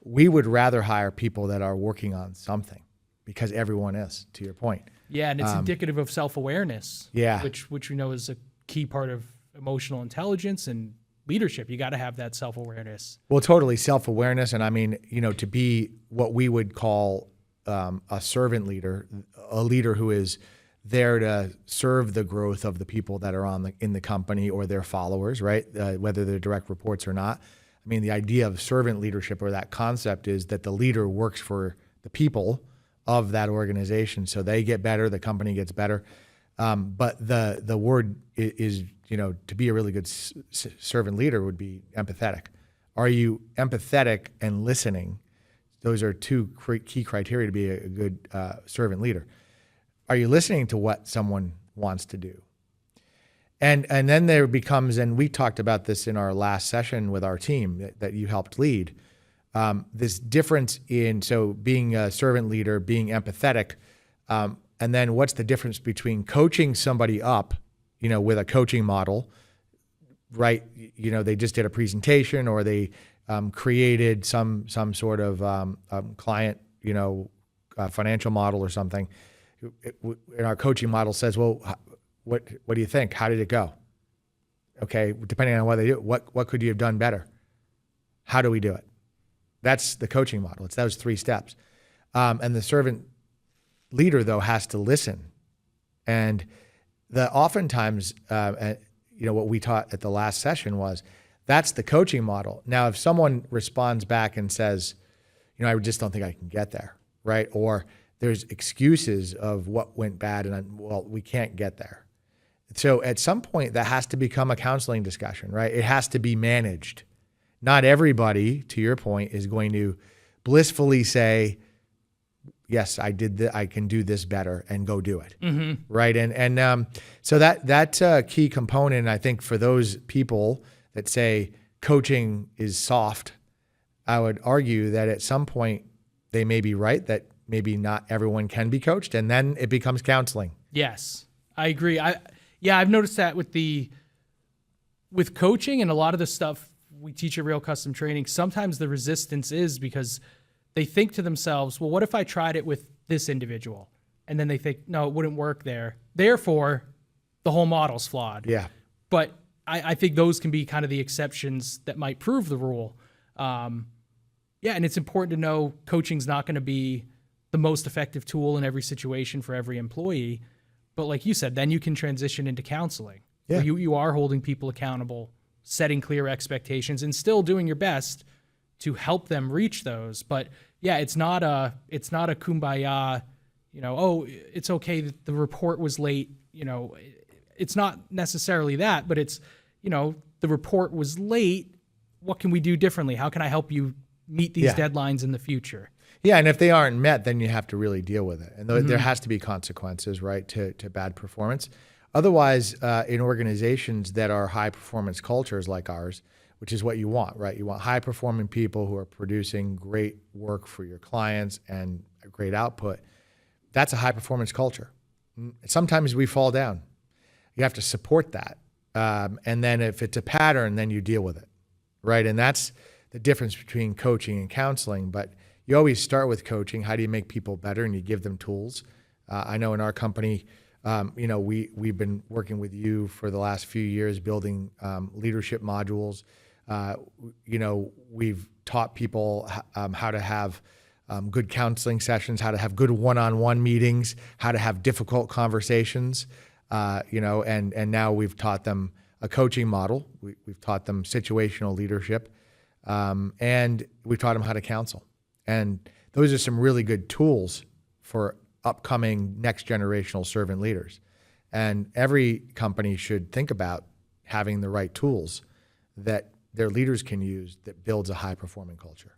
we would rather hire people that are working on something, because everyone is, to your point. Yeah, and it's indicative of self-awareness. Yeah. Which we know is a key part of emotional intelligence and leadership. You got to have that self-awareness. Well, totally self-awareness. And I mean, to be what we would call a servant leader, a leader who is there to serve the growth of the people that are in the company or their followers, right? Whether they're direct reports or not. I mean, the idea of servant leadership, or that concept, is that the leader works for the people of that organization, so they get better, the company gets better. But the word is, to be a really good servant leader would be empathetic. Are you empathetic and listening? Those are two key criteria to be a good servant leader. Are you listening to what someone wants to do? And then there becomes, and we talked about this in our last session with our team that you helped lead, this difference in, so being a servant leader, being empathetic, and then what's the difference between coaching somebody up, with a coaching model, right? They just did a presentation, or they created some sort of client, financial model or something. And our coaching model says, well, what do you think? How did it go? Okay, depending on what they do, what could you have done better? How do we do it? That's the coaching model. It's those 3 steps. And the servant leader, though, has to listen. And oftentimes, what we taught at the last session was, that's the coaching model. Now, if someone responds back and says, I just don't think I can get there, right? Or there's excuses of what went bad, and we can't get there. So at some point, that has to become a counseling discussion, right? It has to be managed. Not everybody, to your point, is going to blissfully say, yes, I can do this better, and go do it, right? And so that's a key component, I think, for those people that say coaching is soft. I would argue that at some point they may be right, that maybe not everyone can be coached, and then it becomes counseling. Yes, I agree. I've noticed that with coaching and a lot of the stuff we teach at Real Custom Training, sometimes the resistance is because they think to themselves, well, what if I tried it with this individual? And then they think, no, it wouldn't work there. Therefore, the whole model's flawed. Yeah. But I think those can be kind of the exceptions that might prove the rule. And it's important to know coaching's not going to be the most effective tool in every situation for every employee. But like you said, then you can transition into counseling. Yeah. Where you are holding people accountable, setting clear expectations, and still doing your best to help them reach those. But yeah, it's not a kumbaya, it's okay that the report was late. It's not necessarily that, but it's, the report was late. What can we do differently? How can I help you meet these deadlines in the future? Yeah, and if they aren't met, then you have to really deal with it. And there has to be consequences, right, to bad performance. Otherwise, in organizations that are high-performance cultures like ours, which is what you want, right? You want high-performing people who are producing great work for your clients and a great output. That's a high-performance culture. Sometimes we fall down. You have to support that. And then if it's a pattern, then you deal with it, right? And that's the difference between coaching and counseling. But you always start with coaching. How do you make people better? And you give them tools. I know in our company, we've been working with you for the last few years, building leadership modules. We've taught people how to have good counseling sessions, how to have good one-on-one meetings, how to have difficult conversations, and now we've taught them a coaching model. We've taught them situational leadership, and we've taught them how to counsel. And those are some really good tools for upcoming next generational servant leaders. And every company should think about having the right tools that their leaders can use that builds a high performing culture.